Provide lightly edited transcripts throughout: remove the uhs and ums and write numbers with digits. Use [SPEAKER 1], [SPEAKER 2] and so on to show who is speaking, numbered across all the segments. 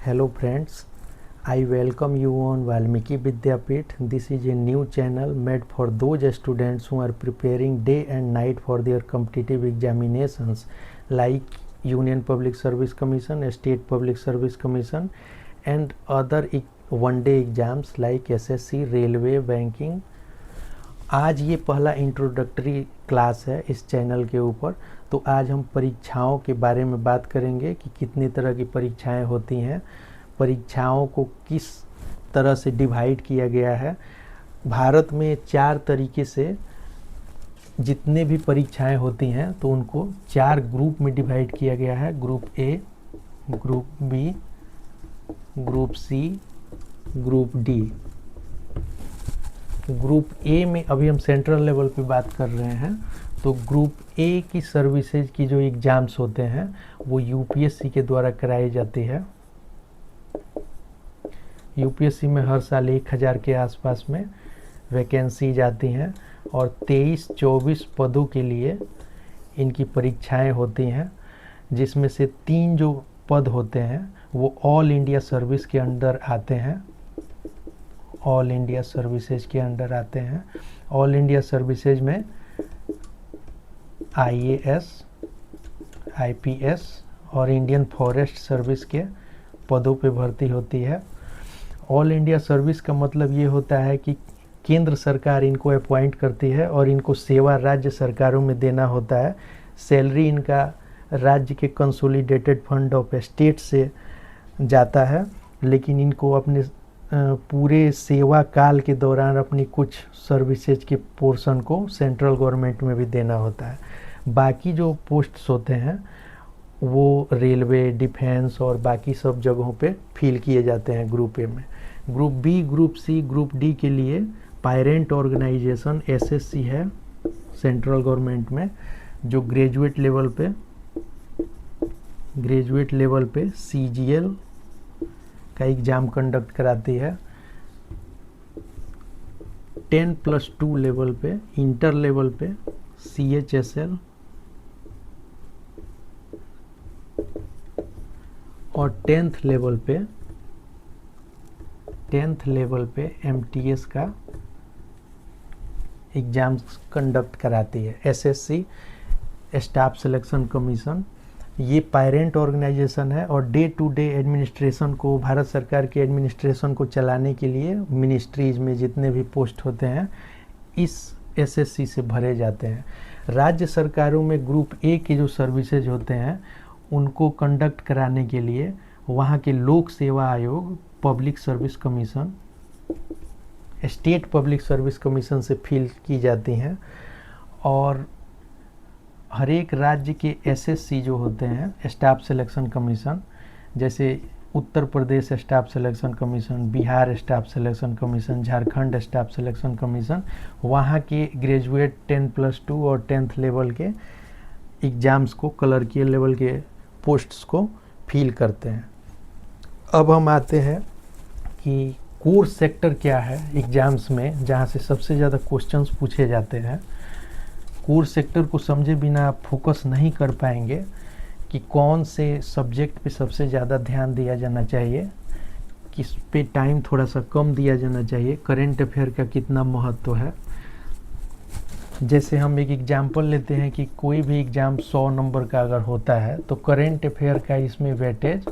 [SPEAKER 1] Hello friends, I welcome you on Valmiki Vidyapeeth. This is a new channel made for those students who are preparing day and night for their competitive examinations like Union Public Service Commission, State Public Service Commission and other one-day exams like SSC, Railway, Banking. आज ये पहला introductory class है इस channel के ऊपर। तो आज हम परीक्षाओं के बारे में बात करेंगे कि कितनी तरह की परीक्षाएं होती हैं, परीक्षाओं को किस तरह से डिवाइड किया गया है। भारत में 4 तरीके से जितने भी परीक्षाएं होती हैं तो उनको 4 ग्रुप में डिवाइड किया गया है। Group A, group B, group C, group D. Group A में अभी हम सेंट्रल लेवल पे बात कर रहे हैं। तो ग्रुप ए की सर्विसेज की जो एग्ज़ाम्स होते हैं वो यूपीएससी के द्वारा कराई जाती है। यूपीएससी में हर साल 1000 के आसपास में वैकेंसी जाती हैं और 23-24 पदों के लिए इनकी परीक्षाएं होती हैं, जिसमें से 3 जो पद होते हैं वो ऑल इंडिया सर्विस के अंडर आते हैं। ऑल इंडिया सर्विसेज के अंडर आते हैं। ऑल इंडिया सर्विसेज में आईएएस, आईपीएस और इंडियन फॉरेस्ट सर्विस के पदों पे भर्ती होती है। ऑल इंडिया सर्विस का मतलब ये होता है कि केंद्र सरकार इनको अपॉइंट करती है और इनको सेवा राज्य सरकारों में देना होता है। सैलरी इनका राज्य के कंसोलिडेटेड फंड ऑफ स्टेट से जाता है, लेकिन इनको अपने पूरे सेवा काल के दौरान अपनी कुछ सर्विसेज के पोर्शन को सेंट्रल गवर्नमेंट में भी देना होता है। बाकी जो पोस्ट्स होते हैं वो रेलवे, डिफेंस और बाकी सब जगहों पे फिल किए जाते हैं ग्रुप ए में। Group B, group C, group D के लिए पेरेंट ऑर्गेनाइजेशन एसएससी है सेंट्रल गवर्नमेंट में, जो ग्रेजुएट लेवल पे सीजीएल का एग्ज़ाम कंडक्ट कराती है। 10+2 लेवल पे, इंटर लेवल पे सीएचएसएल और 10th लेवल पे एमटीएस का एग्ज़ाम्स कंडक्ट कराती है। एसएससी, स्टाफ सिलेक्शन कमीशन, ये पेरेंट ऑर्गेनाइजेशन है और डे टू डे एडमिनिस्ट्रेशन को, भारत सरकार के एडमिनिस्ट्रेशन को चलाने के लिए मिनिस्ट्रीज में जितने भी पोस्ट होते हैं इस एसएससी से भरे जाते हैं। राज्य सरकारों में ग्रुप ए के जो सर्विसेज होते हैं उनको कंडक्ट कराने के लिए वहाँ के लोक सेवा आयोग, public service commission, state public service commission से फिल की जाती हैं। और हर एक राज्य के एसएससी जो होते हैं, स्टाफ सिलेक्शन कमीशन, जैसे Uttar Pradesh staff selection commission, Bihar staff selection commission, Jharkhand staff selection commission, वहाँ के ग्रेजुएट 10+2 और 10th लेवल के एग्ज़ाम्स को, क्लर्कियल लेवल के पोस्ट्स को फिल करते हैं। अब हम आते हैं कि कोर सेक्टर क्या है एग्ज़ाम्स में, जहाँ से सबसे ज़्यादा क्वेश्चंस पूछे जाते हैं। कोर सेक्टर को समझे बिना आप फोकस नहीं कर पाएंगे कि कौन से सब्जेक्ट पे सबसे ज़्यादा ध्यान दिया जाना चाहिए, किस पे टाइम थोड़ा सा कम दिया जाना चाहिए, करेंट अफेयर का कितना महत्व है। जैसे हम एक एग्जांपल लेते हैं कि कोई भी एग्ज़ाम 100 नंबर का अगर होता है तो करेंट अफेयर का इसमें वेटेज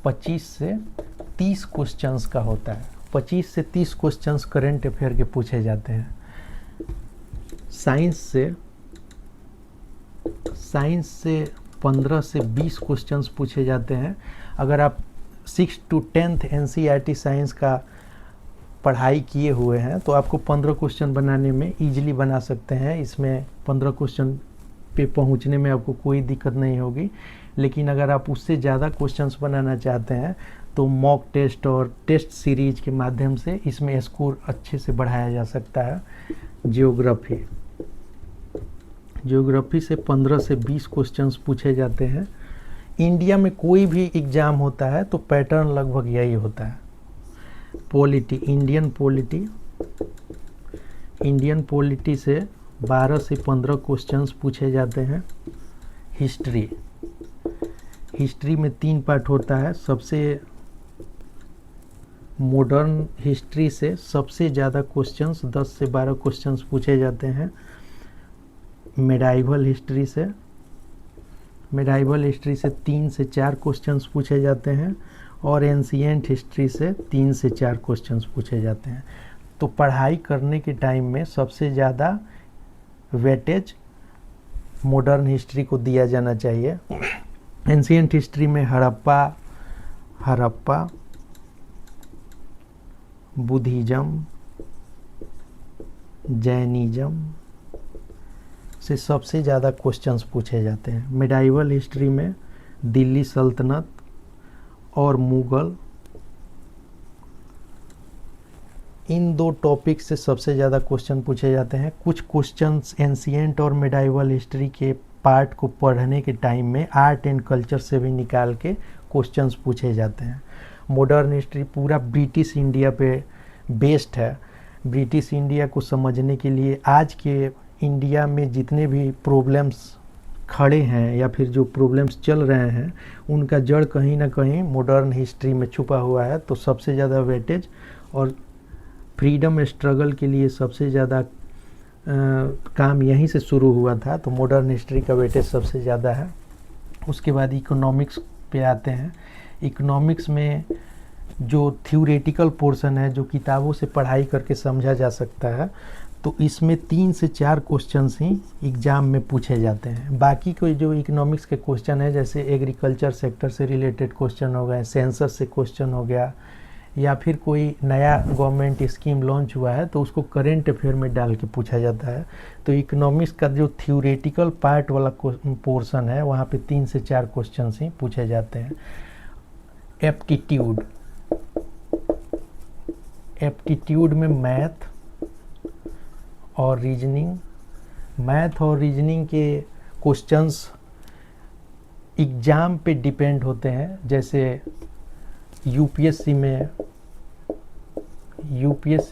[SPEAKER 1] 25 से 30 क्वेश्चंस का होता है। 25 से 30 क्वेश्चंस करेंट अफेयर के पूछे जाते हैं। साइंस से 15 से 20 क्वेश्चंस पूछे जाते हैं। अगर आप 6 to 10th एनसीईआरटी साइंस का पढ़ाई किए हुए हैं तो आपको 15 क्वेश्चन बनाने में ईजिली बना सकते हैं। इसमें 15 क्वेश्चन पे पहुंचने में आपको कोई दिक्कत नहीं होगी। लेकिन अगर आप उससे ज़्यादा क्वेश्चंस बनाना चाहते हैं तो मॉक टेस्ट और टेस्ट सीरीज के माध्यम से इसमें स्कोर अच्छे से बढ़ाया जा सकता है। ज्योग्राफी से 15 से 20 क्वेश्चंस पूछे जाते हैं। इंडिया में कोई भी एग्ज़ाम होता है तो पैटर्न लगभग यही होता है। इंडियन पॉलिटी से 12 से 15 क्वेश्चंस पूछे जाते हैं। हिस्ट्री में 3 पार्ट होता है। सबसे मॉडर्न हिस्ट्री से सबसे ज़्यादा क्वेश्चंस 10 से 12 क्वेश्चंस पूछे जाते हैं। मेडाइवल हिस्ट्री से 3 से 4 क्वेश्चंस पूछे जाते हैं और एंशिएंट हिस्ट्री से 3 से 4 क्वेश्चंस पूछे जाते हैं। तो पढ़ाई करने के टाइम में सबसे ज़्यादा वेटेज मॉडर्न हिस्ट्री को दिया जाना चाहिए। एंशिएंट हिस्ट्री में हड़प्पा, बुद्धिज़्म, जैनिज़्म से सबसे ज़्यादा क्वेश्चंस पूछे जाते हैं। मिडाइवल हिस्ट्री में दिल्ली सल्तनत और मुग़ल, इन 2 टॉपिक से सबसे ज़्यादा क्वेश्चन पूछे जाते हैं। कुछ क्वेश्चंस एंशिएंट और मिडाइवल हिस्ट्री के पार्ट को पढ़ने के टाइम में आर्ट एंड कल्चर से भी निकाल के क्वेश्चंस पूछे जाते हैं। मॉडर्न हिस्ट्री पूरा ब्रिटिश इंडिया पे बेस्ड है। ब्रिटिश इंडिया को समझने के लिए आज के इंडिया में जितने भी प्रॉब्लम्स खड़े हैं या फिर जो प्रॉब्लम्स चल रहे हैं उनका जड़ कहीं ना कहीं मॉडर्न हिस्ट्री में छुपा हुआ है। तो सबसे ज़्यादा वेटेज, और फ्रीडम स्ट्रगल के लिए सबसे ज़्यादा काम यहीं से शुरू हुआ था, तो मॉडर्न हिस्ट्री का वेटेज सबसे ज़्यादा है। उसके बाद इकोनॉमिक्स पे आते हैं। इकोनॉमिक्स में जो थ्योरेटिकल पोर्शन है, जो किताबों से पढ़ाई करके समझा जा सकता है, तो इसमें 3 से 4 क्वेश्चंस ही एग्ज़ाम में पूछे जाते हैं। बाकी कोई जो इकोनॉमिक्स के क्वेश्चन है, जैसे एग्रीकल्चर सेक्टर से रिलेटेड क्वेश्चन हो गए, सेंसस से क्वेश्चन हो गया, या फिर कोई नया गवर्नमेंट स्कीम लॉन्च हुआ है तो उसको करेंट अफेयर में डाल के पूछा जाता है। तो इकोनॉमिक्स का जो थ्योरेटिकल पार्ट वाला पोर्शन है वहाँ पे 3 से 4 क्वेश्चंस ही पूछे जाते हैं। एप्टीट्यूड में मैथ और रीजनिंग के क्वेश्चंस एग्ज़ाम पे डिपेंड होते हैं। जैसे यूपीएससी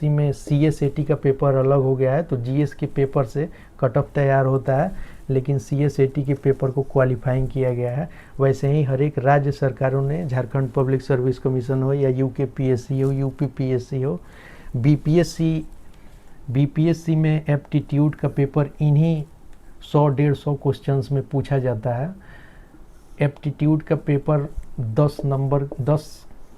[SPEAKER 1] में सीएसएटी का पेपर अलग हो गया है, तो जीएस के पेपर से कट ऑफ तैयार होता है, लेकिन सीएसएटी के पेपर को क्वालिफाइंग किया गया है। वैसे ही हर एक राज्य सरकारों ने, झारखंड पब्लिक सर्विस कमीशन हो या यूके पीएससी हो, यूपी पीएससी हो, बीपीएससी में एप्टीट्यूड का पेपर इन्हीं 100-150 क्वेश्चंस में पूछा जाता है। एप्टीट्यूड का पेपर 10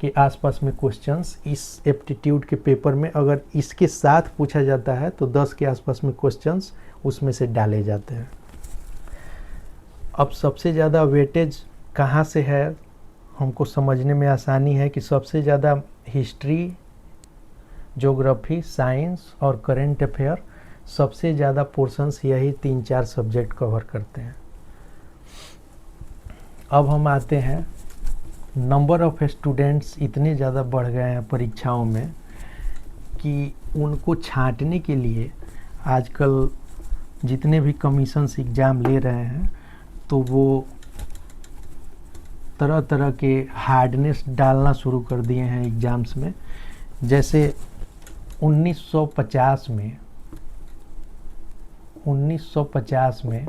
[SPEAKER 1] के आसपास में क्वेश्चंस इस एप्टीट्यूड के पेपर में अगर इसके साथ पूछा जाता है तो 10 के आसपास में क्वेश्चंस उसमें से डाले जाते हैं। अब सबसे ज़्यादा वेटेज कहाँ से है, हमको समझने में आसानी है कि सबसे ज़्यादा हिस्ट्री, ज्योग्राफी, साइंस और करेंट अफेयर, सबसे ज़्यादा पोर्शंस यही 3-4 सब्जेक्ट कवर करते हैं। अब हम आते हैं, नंबर ऑफ स्टूडेंट्स इतने ज़्यादा बढ़ गए हैं परीक्षाओं में कि उनको छांटने के लिए आजकल जितने भी कमीशंस एग्ज़ाम ले रहे हैं तो वो तरह तरह के हार्डनेस डालना शुरू कर दिए हैं एग्ज़ाम्स में। जैसे 1950 में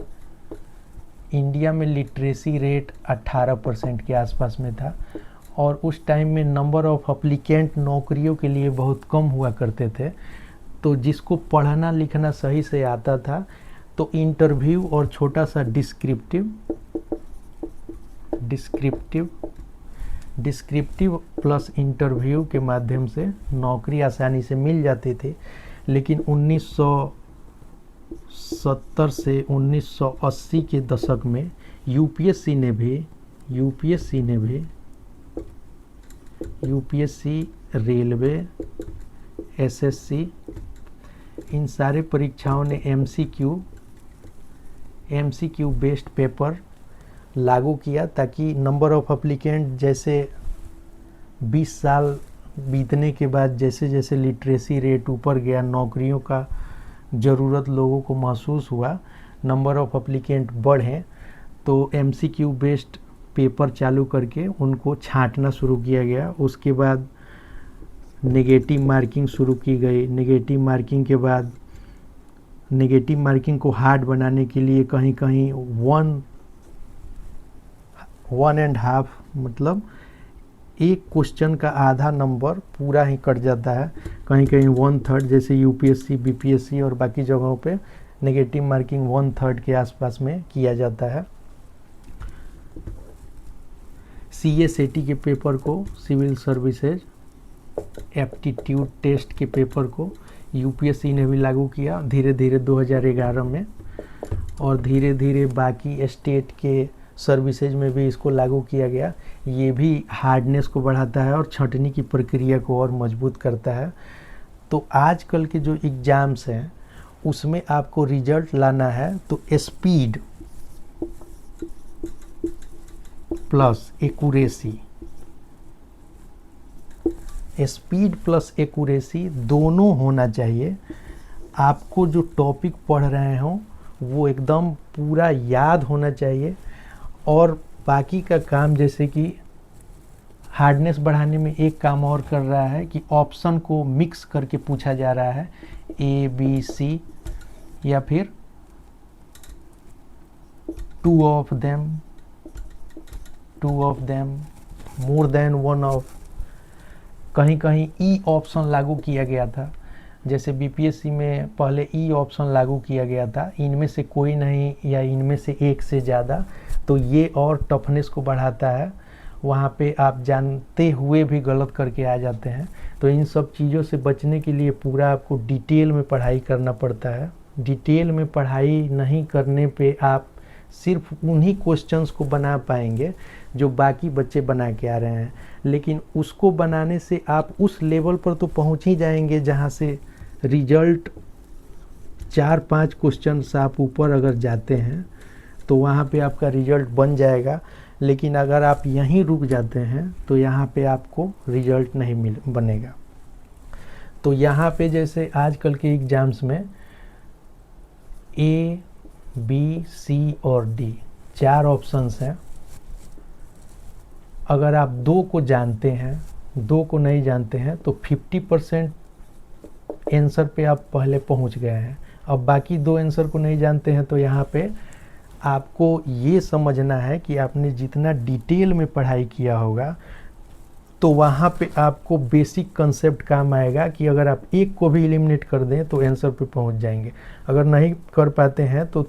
[SPEAKER 1] इंडिया में लिटरेसी रेट 18% के आसपास में था, और उस टाइम में नंबर ऑफ एप्लीकेंट नौकरियों के लिए बहुत कम हुआ करते थे। तो जिसको पढ़ना लिखना सही से आता था तो इंटरव्यू और छोटा सा डिस्क्रिप्टिव प्लस इंटरव्यू के माध्यम से नौकरी आसानी से मिल जाती थी। लेकिन 1970 से 1980 के दशक में यूपीएससी, रेलवे, एसएससी, इन सारे परीक्षाओं ने एमसीक्यू बेस्ड पेपर लागू किया, ताकि नंबर ऑफ एप्लीकेंट, जैसे 20 साल बीतने के बाद जैसे जैसे लिटरेसी रेट ऊपर गया, नौकरियों का ज़रूरत लोगों को महसूस हुआ, नंबर ऑफ एप्लीकेंट बढ़े, तो एमसीक्यू बेस्ड पेपर चालू करके उनको छांटना शुरू किया गया। उसके बाद नेगेटिव मार्किंग शुरू की गई। नेगेटिव मार्किंग के बाद नेगेटिव मार्किंग को हार्ड बनाने के लिए कहीं कहीं 1.5 मतलब एक क्वेश्चन का आधा नंबर पूरा ही कट जाता है, कहीं कहीं 1/3, जैसे यूपीएससी बीपीएससी और बाकी जगहों पे नेगेटिव मार्किंग 1/3 के आसपास में किया जाता है। सीएसएटी के पेपर को, सिविल सर्विसेज एप्टीट्यूड टेस्ट के पेपर को यूपीएससी ने भी लागू किया धीरे धीरे 2011 में, और धीरे धीरे बाकी स्टेट के सर्विसेज में भी इसको लागू किया गया। ये भी हार्डनेस को बढ़ाता है और छंटनी की प्रक्रिया को और मजबूत करता है। तो आजकल के जो एग्ज़ाम्स हैं उसमें आपको रिजल्ट लाना है तो speed plus accuracy, speed plus accuracy दोनों होना चाहिए। आपको जो टॉपिक पढ़ रहे हो वो एकदम पूरा याद होना चाहिए, और बाकी का काम जैसे कि हार्डनेस बढ़ाने में एक काम और कर रहा है कि ऑप्शन को मिक्स करके पूछा जा रहा है, ए बी सी, या फिर two of them, more than one of. कहीं कहीं ई ऑप्शन लागू किया गया था, जैसे बीपीएससी में पहले ई ऑप्शन लागू किया गया था, इनमें से कोई नहीं या इनमें से एक से ज़्यादा, तो ये और टफनेस को बढ़ाता है। वहाँ पे आप जानते हुए भी गलत करके आ जाते हैं। तो इन सब चीज़ों से बचने के लिए पूरा आपको डिटेल में पढ़ाई करना पड़ता है। डिटेल में पढ़ाई नहीं करने पे आप सिर्फ उन्हीं क्वेश्चंस को बना पाएंगे जो बाकी बच्चे बना के आ रहे हैं, लेकिन उसको बनाने से आप उस लेवल पर तो पहुंच ही जाएंगे जहां से रिजल्ट 4-5 क्वेश्चंस आप ऊपर अगर जाते हैं तो वहां पे आपका रिजल्ट बन जाएगा। लेकिन अगर आप यहीं रुक जाते हैं तो यहाँ पे आपको रिजल्ट नहीं बनेगा। तो यहाँ पे जैसे आजकल के एग्ज़ाम्स में ए बी सी और डी 4 ऑप्शंस हैं। अगर आप 2 को जानते हैं, 2 को नहीं जानते हैं, तो 50% आंसर पे आप पहले पहुंच गए हैं। अब बाकी 2 आंसर को नहीं जानते हैं, तो यहाँ पे आपको ये समझना है कि आपने जितना डिटेल में पढ़ाई किया होगा तो वहाँ पे आपको बेसिक कंसेप्ट काम आएगा कि अगर आप एक को भी एलिमिनेट कर दें तो आंसर पे पहुँच जाएंगे। अगर नहीं कर पाते हैं तो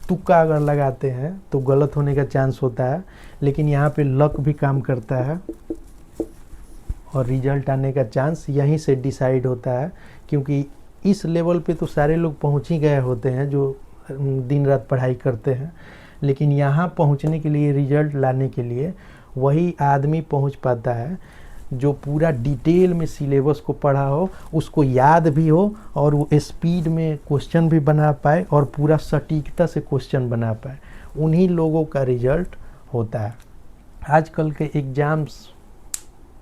[SPEAKER 1] तुक्का अगर लगाते हैं तो गलत होने का चांस होता है, लेकिन यहाँ पे लक भी काम करता है और रिजल्ट आने का चांस यहीं से डिसाइड होता है। क्योंकि इस लेवल पे तो सारे लोग पहुँच ही गए होते हैं जो दिन रात पढ़ाई करते हैं, लेकिन यहाँ पहुँचने के लिए, रिजल्ट लाने के लिए वही आदमी पहुँच पाता है जो पूरा डिटेल में सिलेबस को पढ़ा हो, उसको याद भी हो और वो स्पीड में क्वेश्चन भी बना पाए और पूरा सटीकता से क्वेश्चन बना पाए। उन्हीं लोगों का रिजल्ट होता है। आजकल के एग्ज़ाम्स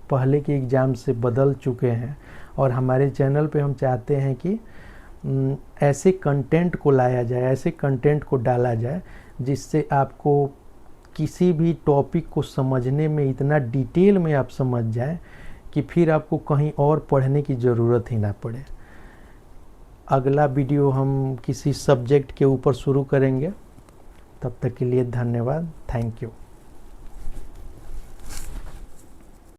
[SPEAKER 1] पहले के एग्ज़ाम से बदल चुके हैं, और हमारे चैनल पे हम चाहते हैं कि ऐसे कंटेंट को लाया जाए, ऐसे कंटेंट को डाला जाए जिससे आपको किसी भी टॉपिक को समझने में इतना डिटेल में आप समझ जाएं कि फिर आपको कहीं और पढ़ने की ज़रूरत ही ना पड़े। अगला वीडियो हम किसी सब्जेक्ट के ऊपर शुरू करेंगे। तब तक के लिए धन्यवाद। Thank you.